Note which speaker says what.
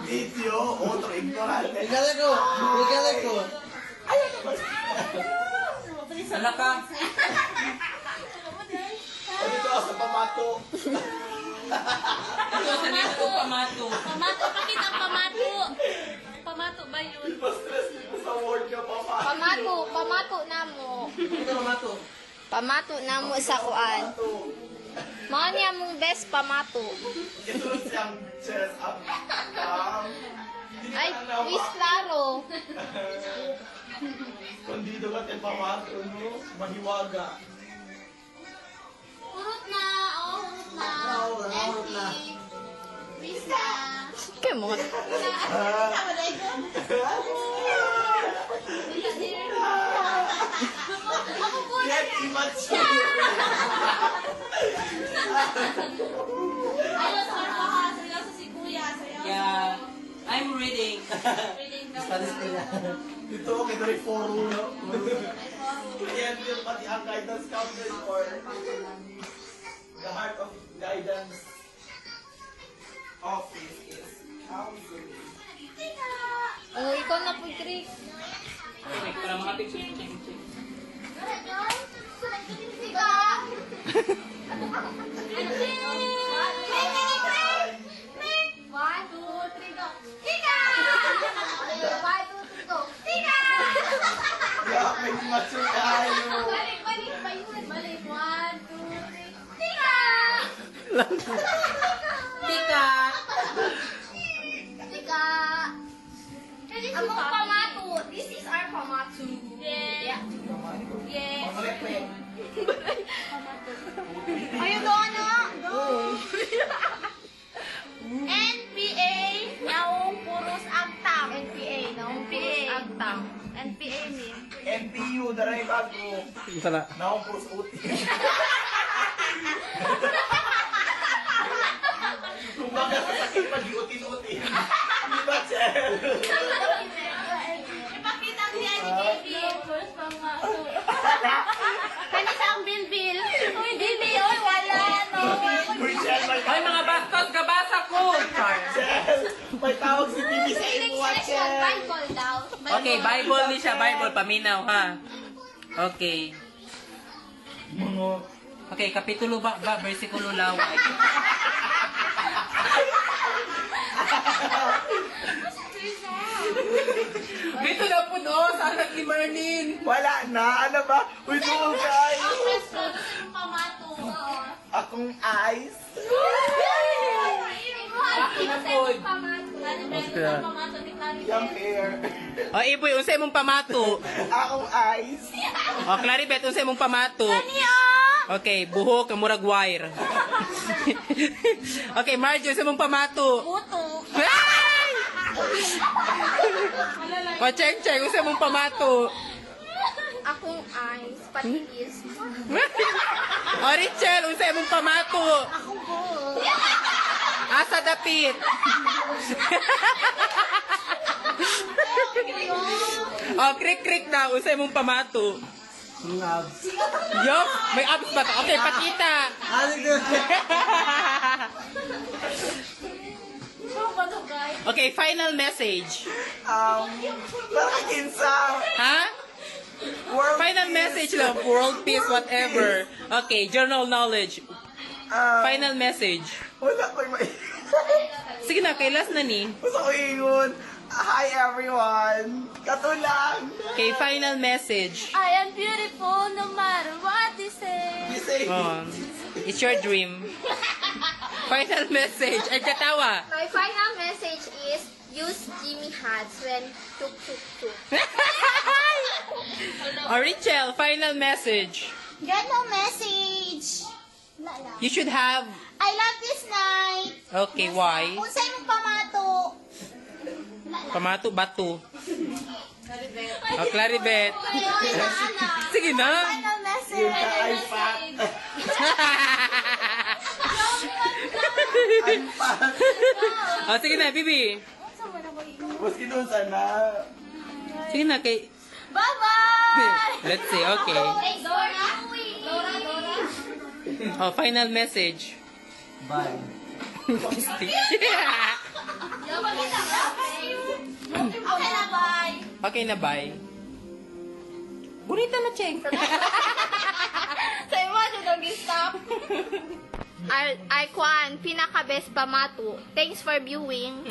Speaker 1: Video, otro ignorante.
Speaker 2: Igala ko! Igala ko!
Speaker 3: Ala ka.
Speaker 1: Dito ako sa pamato.
Speaker 3: Ito sa nito pamato.
Speaker 4: Pamato, pakita ang pamato. Pamato ba yun?
Speaker 1: Stress dito sa word ka pamato.
Speaker 5: Pamato na mo.
Speaker 3: Ito pamato.
Speaker 5: Pamato na mo sa kuan. Mga niya mong best pamato.
Speaker 1: Ito siyang chest up.
Speaker 5: Ay, is klaro.
Speaker 1: Kung dito ka tayo pamato, no? Mahiwaga.
Speaker 4: Hurot na. Oh, hurot na.
Speaker 2: Hurot na.
Speaker 4: Miss na.
Speaker 5: Kaya mo.
Speaker 4: Ako po na.
Speaker 1: Get immature.
Speaker 4: Ayun, sir, baka. Seryoso si Kuya. Seryoso.
Speaker 3: Yeah. I'm reading.
Speaker 4: Reading daw.
Speaker 2: Paris ko na.
Speaker 1: Dito, kita rin forum, no? Yan yung pati ang guidance counselor or the heart of guidance office is counseling.
Speaker 5: Oh, ikaw na po, Chris.
Speaker 3: Okay, para makapig check.
Speaker 1: Yeah, may immature tayo.
Speaker 3: Tika.
Speaker 5: This is our pamato. Yeah. Yes.
Speaker 1: Mamalekwe.
Speaker 5: Ayun doon na. NPA, naong puros agtang. NPA, naong puros agtang. NPA ni.
Speaker 1: NPU, daray bago.
Speaker 2: Sala.
Speaker 1: Naong puro sa uti. Kung baga sa sakit pa, di utin-utin. Di ba, Chel?
Speaker 4: Ipakita ko yan ni Baby. First pamato.
Speaker 5: Kanisa ang bilbil. Uy, bilbil. Uy, wala. No.
Speaker 1: Uy, Chel, may
Speaker 3: Ay, mga bastos, kabasa ko.
Speaker 1: Chel, may tawag si Bibi sa imo,
Speaker 5: Section,
Speaker 1: Chel.
Speaker 5: Bible daw.
Speaker 3: Okay, Bible ni siya. Bible, paminaw, ha? Okay.
Speaker 1: Mga...
Speaker 3: Okay, kapitulo ba? Versikulo laway. Dito na po doon, sa anak ni Marlene.
Speaker 1: Wala na, ano ba? Uy, doon guys.
Speaker 4: Ang first ko, gusto yung pamato.
Speaker 1: Akong eyes. Yung hair.
Speaker 3: O, Iboy, unsay mong pamato.
Speaker 1: Akong eyes.
Speaker 3: O, Claribet, unsay mong pamato. Okay, buhok, murag wire. Okay, Marjo, unsay mong pamato.
Speaker 5: Puto.
Speaker 3: Ay! O, Cheng Cheng, unsay mong pamato.
Speaker 5: Akong eyes, patigis.
Speaker 3: O, Richel, unsay mong pamato.
Speaker 5: Akong buhok.
Speaker 3: Asa dapit. O, krik-krik na, unsay mong pamato.
Speaker 2: Yung abs.
Speaker 3: Yo, may abs ba to? Okay, pakita.
Speaker 2: Ano ko?
Speaker 3: Okay, final message.
Speaker 1: Nakakinsa.
Speaker 3: Ha?
Speaker 1: World
Speaker 3: Final
Speaker 1: peace.
Speaker 3: message lang. World peace, whatever. Okay, journal knowledge. Final message.
Speaker 1: Wala ko yung
Speaker 3: Sige na, kay last na ni.
Speaker 1: Gusto ko ingon. Hi everyone. Katulang.
Speaker 3: Okay, final message.
Speaker 4: I am beautiful no matter what they say.
Speaker 1: You say.
Speaker 3: Oh, it's your dream. Final message. Ay, katawa.
Speaker 5: My final message is use Jimmy hats when tuk tuk tuk.
Speaker 3: Oh, Richel, final message.
Speaker 5: Get no message.
Speaker 3: You should have...
Speaker 5: I love this night.
Speaker 3: Okay, why?
Speaker 5: Unsay mong pamato?
Speaker 3: Pamato, bato. Oh, Claribet. Sige na.
Speaker 5: Final message.
Speaker 1: I'm fat. I'm fat.
Speaker 3: Oh, sige na, Bibi.
Speaker 1: Maski doon sana.
Speaker 3: Sige na, kay...
Speaker 5: Bye-bye.
Speaker 3: Let's see, okay.
Speaker 5: Hey, Dora. Dora.
Speaker 3: Oh, final message.
Speaker 2: Bye.
Speaker 3: Stick.
Speaker 5: Okay na, bye.
Speaker 3: Okay na, bye. Bonita na, Cheng.
Speaker 5: Sa'yo mo, doggy stop. Ay, Kwan, pinaka-best pamatu. Thanks for viewing.